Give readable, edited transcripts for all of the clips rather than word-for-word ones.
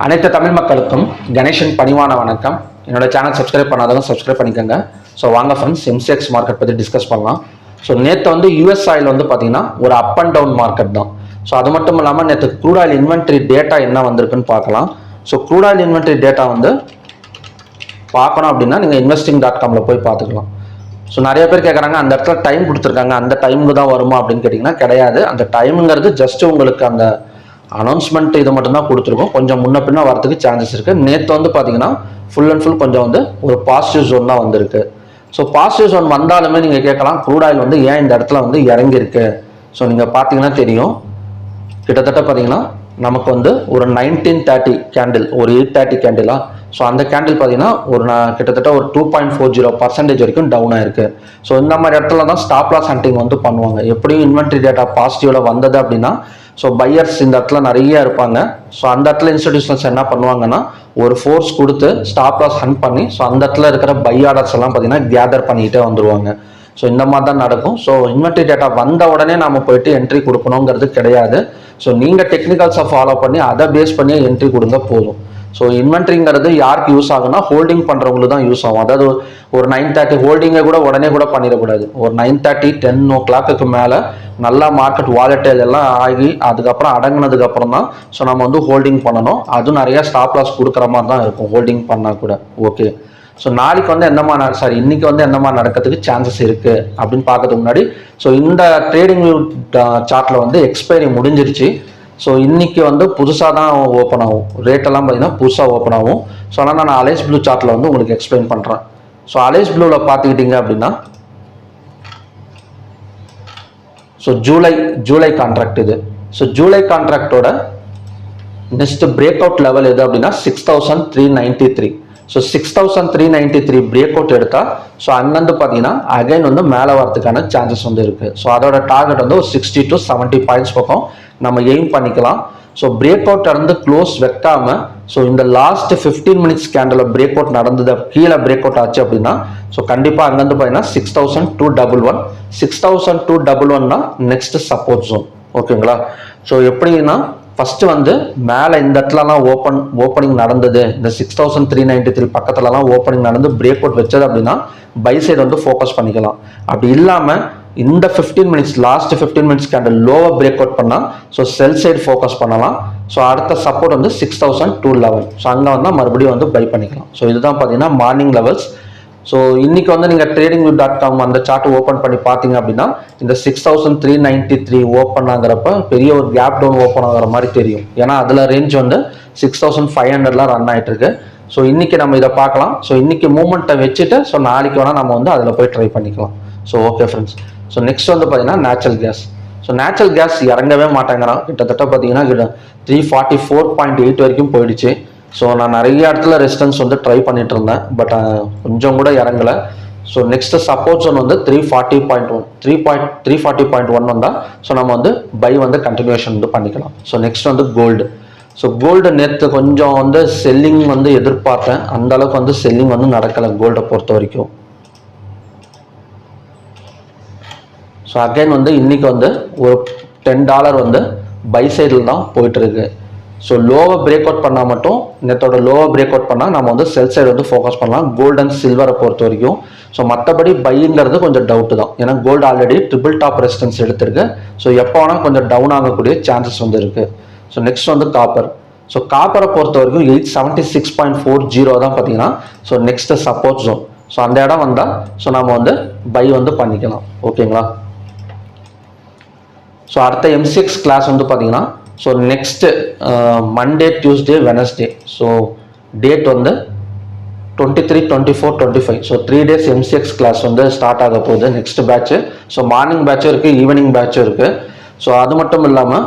அனைத்து தமிழ் மக்களுக்கும் கணேஷன் பணிவான வணக்கம். என்னோட சேனல் சப்ஸ்கிரைப் பண்ணாதவங்க சப்ஸ்கிரைப் பண்ணிக்கோங்க. ஸோ வாங்க ஃப்ரெண்ட்ஸ், எம்சிஎக்ஸ் மார்க்கெட் பற்றி டிஸ்கஸ் பண்ணலாம். ஸோ நேற்று வந்து யூஎஸ் ஆயில் வந்து பார்த்தீங்கன்னா ஒரு அப் அண்ட் டவுன் மார்க்கெட் தான். ஸோ அது மட்டும் இல்லாமல் நேற்று க்ரூட் ஆயில் இன்வென்ட்ரி டேட்டா என்ன வந்திருக்குன்னு பார்க்கலாம். So crude oil inventory data வந்து பார்க்கணும் அப்படின்னா நீங்கள் investing.comல போய் பார்த்துக்கலாம். ஸோ நிறைய பேர் கேட்குறாங்க, அந்த இடத்துல டைம் கொடுத்துருக்காங்க, அந்த டைமுக்கு தான் வருமா அப்படின்னு கேட்டிங்கன்னா கிடையாது. அந்த டைமுங்கிறது ஜஸ்ட் உங்களுக்கு அந்த அனௌன்ஸ்மெண்ட் இது மட்டும் தான் கொடுத்துருக்கோம். கொஞ்சம் முன்ன பின்ன வரதுக்கு சான்சஸ் இருக்குது. நேற்று வந்து பார்த்தீங்கன்னா ஃபுல் அண்ட் ஃபுல் கொஞ்சம் வந்து ஒரு பாசிட்டிவ் ஜோன் தான் வந்திருக்கு. ஸோ பாசிட்டிவ் ஜோன் வந்தாலுமே நீங்கள் கேட்கலாம், க்ரூட் ஆயில் வந்து ஏன் இந்த இடத்துல வந்து இறங்கியிருக்கு. ஸோ நீங்கள் பார்த்தீங்கன்னா தெரியும், கிட்டத்தட்ட பார்த்தீங்கன்னா நமக்கு வந்து ஒரு 1930 கேண்டில், ஒரு 830 கேண்டிலா. ஸோ அந்த கேண்டில் பார்த்தீங்கன்னா கிட்டத்தட்ட ஒரு 2.40% வரைக்கும் டவுன் ஆயிருக்கு. ஸோ இந்த மாதிரி இடத்துல தான் ஸ்டாப் லாஸ் ஹண்டிங் வந்து பண்ணுவாங்க. எப்படியும் இன்வென்ட்ரி டேட்டா பாசிட்டிவ்ல வந்தது அப்படின்னா ஸோ பையர்ஸ் இந்த இடத்துல நிறைய இருப்பாங்க. ஸோ அந்த இடத்துல இன்ஸ்டிடியூஷன்ஸ் என்ன பண்ணுவாங்கன்னா ஒரு ஃபோர்ஸ் கொடுத்து ஸ்டாப் லாஸ் ஹண்ட் பண்ணி ஸோ அந்த இடத்துல இருக்கிற பை ஆர்டர்ஸ் எல்லாம் பார்த்தீங்கன்னா கேதர் பண்ணிக்கிட்டே வந்துருவாங்க. ஸோ இந்த மாதிரி தான் நடக்கும். ஸோ இன்வென்ட்ரி டேட்டா வந்த உடனே நம்ம போயிட்டு என்ட்ரி கொடுக்கணுங்கிறது கிடையாது. ஸோ நீங்கள் டெக்னிக்கல்ஸை ஃபாலோ பண்ணி அதை பேஸ் பண்ணி என்ட்ரி கொடுங்க போதும். ஸோ இன்வென்ட்ரிங்கிறது யாருக்கு யூஸ் ஆகும்னா ஹோல்டிங் பண்ணுறவங்களுக்கு தான் யூஸ் ஆகும். அதாவது ஒரு 9:30 ஹோல்டிங்கை கூட உடனே கூட பண்ணிடக்கூடாது. ஒரு 9:30 10 o'clock மேலே நல்லா மார்க்கெட் வாலட்டைல் எல்லாம் ஆகி அதுக்கப்புறம் அடங்கினதுக்கு அப்புறம் தான் ஸோ நம்ம வந்து ஹோல்டிங் பண்ணணும். அதுவும் நிறைய ஸ்டாப் லாஸ் கொடுக்குற மாதிரி தான் இருக்கும் ஹோல்டிங் பண்ணால் கூட. ஓகே, ஸோ நாளைக்கு வந்து எந்த மாதிரி இன்னைக்கு வந்து எந்த மாதிரி நடக்கிறதுக்கு சான்சஸ் இருக்கு அப்படின்னு பார்க்கறதுக்கு முன்னாடி ஸோ இந்த ட்ரேடிங் சார்ட்ல வந்து எக்ஸ்பைரி முடிஞ்சிருச்சு. ஸோ இன்னைக்கு வந்து புதுசாக தான் ஓப்பன் ஆகும். ரேட்டெல்லாம் பார்த்தீங்கன்னா புதுசாக ஓப்பன் ஆகும். ஸோ ஆனால் நான் அலைஸ் ப்ளூ சார்ட்டில் வந்து உங்களுக்கு எக்ஸ்பிளைன் பண்ணுறேன். ஸோ அலைஸ் ப்ளூவில் பார்த்துக்கிட்டீங்க அப்படின்னா ஸோ ஜூலை கான்ட்ராக்ட் இது. ஸோ ஜூலை கான்ட்ராக்டோட நெக்ஸ்ட் பிரேக் அவுட் லெவல் எது அப்படின்னா 6393. ஸோ 6393 பிரேக் அவுட் எடுத்தால் ஸோ அங்கேருந்து பார்த்தீங்கன்னா அகைன் வந்து மேலே வரதுக்கான சான்சஸ் வந்து இருக்குது. ஸோ அதோட டார்கெட் வந்து ஒரு 60 to 70 பாயிண்ட்ஸ் பக்கம் நம்ம எய்ம் பண்ணிக்கலாம். ஸோ பிரேக் அவுட் இருந்து க்ளோஸ் வைக்காம ஸோ இந்த last 15 minutes candle break out நடந்தது, கீழே பிரேக் அவுட் ஆச்சு அப்படின்னா ஸோ கண்டிப்பாக அங்கேருந்து பார்த்தீங்கன்னா 6211 6211 நெக்ஸ்ட் சப்போர்ட் ஜோன். ஓகேங்களா? ஸோ எப்படின்னா ஃபர்ஸ்ட் வந்து மேலே இந்த இடத்துலலாம் ஓப்பனிங் நடந்தது, இந்த 6393 பக்கத்துலலாம் ஓப்பனிங் நடந்து பிரேக் அவுட் வச்சது அப்படின்னா பை சைடு வந்து ஃபோக்கஸ் பண்ணிக்கலாம். அப்படி இல்லாமல் இந்த 15 minutes last 15 minutes candle lower break out பண்ணால் ஸோ செல் சைடு ஃபோக்கஸ் பண்ணலாம். ஸோ அடுத்த சப்போர்ட் வந்து 6211. ஸோ அங்கே வந்தால் மறுபடியும் வந்து பை பண்ணிக்கலாம். ஸோ இதுதான் பார்த்தீங்கன்னா மார்னிங் லெவல்ஸ். ஸோ இன்னைக்கு வந்து நீங்கள் trading.com அந்த சார்ட் ஓப்பன் பண்ணி பார்த்தீங்க அப்படின்னா இந்த 6393 ஓப்பன் ஆகிறப்ப பெரிய ஒரு கேப் டவுன் ஓப்பன் ஆகிற மாதிரி தெரியும். ஏன்னா அதில் ரேஞ்ச் வந்து 6500 ரன் ஆகிட்டு இருக்கு. ஸோ இன்னைக்கு நம்ம இதை பார்க்கலாம். ஸோ இன்னைக்கு மூமெண்ட்டை வச்சுட்டு ஸோ நாளைக்கு வேணால் நம்ம வந்து அதில் போய் ட்ரை பண்ணிக்கலாம். So okay friends. So next வந்து பார்த்தீங்கன்னா natural gas. So natural gas இறங்கவே மாட்டேங்கிறான். கிட்டத்தட்ட பார்த்தீங்கன்னா 344.8 வரைக்கும் போயிடுச்சு. ஸோ நான் நிறைய இடத்துல ரெசிஸ்டன்ஸ் வந்து ட்ரை பண்ணிட்டு இருந்தேன், பட் கொஞ்சம் கூட இறங்கலை. ஸோ நெக்ஸ்ட் சப்போர்ட் ஜோன் வந்து 340.1 340.1 வந்தால் ஸோ நம்ம வந்து பை வந்து கண்டினியூஷன் வந்து பண்ணிக்கலாம். ஸோ நெக்ஸ்ட் வந்து கோல்டு. ஸோ கோல்டு நேற்று கொஞ்சம் வந்து செல்லிங் வந்து எதிர்பார்த்தேன், அந்த அளவுக்கு வந்து செல்லிங் வந்து நடக்கலை கோல்டை பொறுத்த வரைக்கும். ஸோ அகைன் வந்து இன்னைக்கு வந்து ஒரு $10 வந்து பை சைடில் தான் போயிட்டு இருக்கு. ஸோ லோவை பிரேக் அவுட் பண்ணால் மட்டும் நேற்றோட லோவை பிரேக் அவுட் பண்ணால் நம்ம வந்து செல் சைடு வந்து ஃபோக்கஸ் பண்ணலாம் கோல்டு அண்ட் சில்வரை பொறுத்த வரைக்கும். ஸோ மற்றபடி பைங்கிறது கொஞ்சம் டவுட்டு தான். ஏன்னா gold already triple top resistance எடுத்திருக்கு. ஸோ எப்போ வேணால் கொஞ்சம் டவுன் ஆகக்கூடிய சான்சஸ் வந்து இருக்குது. ஸோ நெக்ஸ்ட் வந்து காப்பர். ஸோ காப்பரை பொறுத்த வரைக்கும் 876.40 தான் பார்த்தீங்கன்னா so next support zone. So அந்த இடம் வந்தால் ஸோ நம்ம வந்து பை வந்து பண்ணிக்கலாம். ஓகேங்களா? ஸோ அடுத்த எம்சிஎக்ஸ் கிளாஸ் வந்து பார்த்தீங்கன்னா so next Monday Tuesday Wednesday so date வந்து 23 24 25. ஸோ 3 days எம்சிஎக்ஸ் கிளாஸ் வந்து ஸ்டார்ட் ஆக போகுது. நெக்ஸ்ட் பேட்ச்சு ஸோ மார்னிங் பேட்சும் இருக்குது, ஈவினிங் பேட்சும் இருக்குது. ஸோ அது மட்டும் இல்லாமல்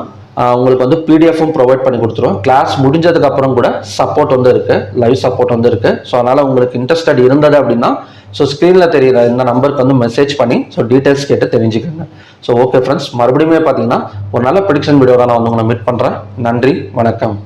உங்களுக்கு வந்து பிடிஎஃப்பும் ப்ரொவைட் பண்ணி கொடுத்துருவோம். கிளாஸ் முடிஞ்சதுக்கு அப்புறம் கூட சப்போர்ட் வந்து இருக்குது, லைவ் சப்போர்ட் வந்து இருக்குது. ஸோ அதனால் உங்களுக்கு இன்ட்ரெஸ்டட் இருந்தது அப்படின்னா ஸோ ஸ்க்ரீனில் தெரியுற இந்த நம்பருக்கு வந்து மெசேஜ் பண்ணி ஸோ டீட்டெயில்ஸ் கேட்டு தெரிஞ்சுக்கோங்க. ஸோ ஓகே ஃப்ரெண்ட்ஸ், மறுபடியும் பார்த்தீங்கன்னா ஒரு நல்ல ப்ரெடிக்ஷன் வீடியோவில் நான் வந்து உங்களை மீட் பண்ணுறேன். நன்றி, வணக்கம்.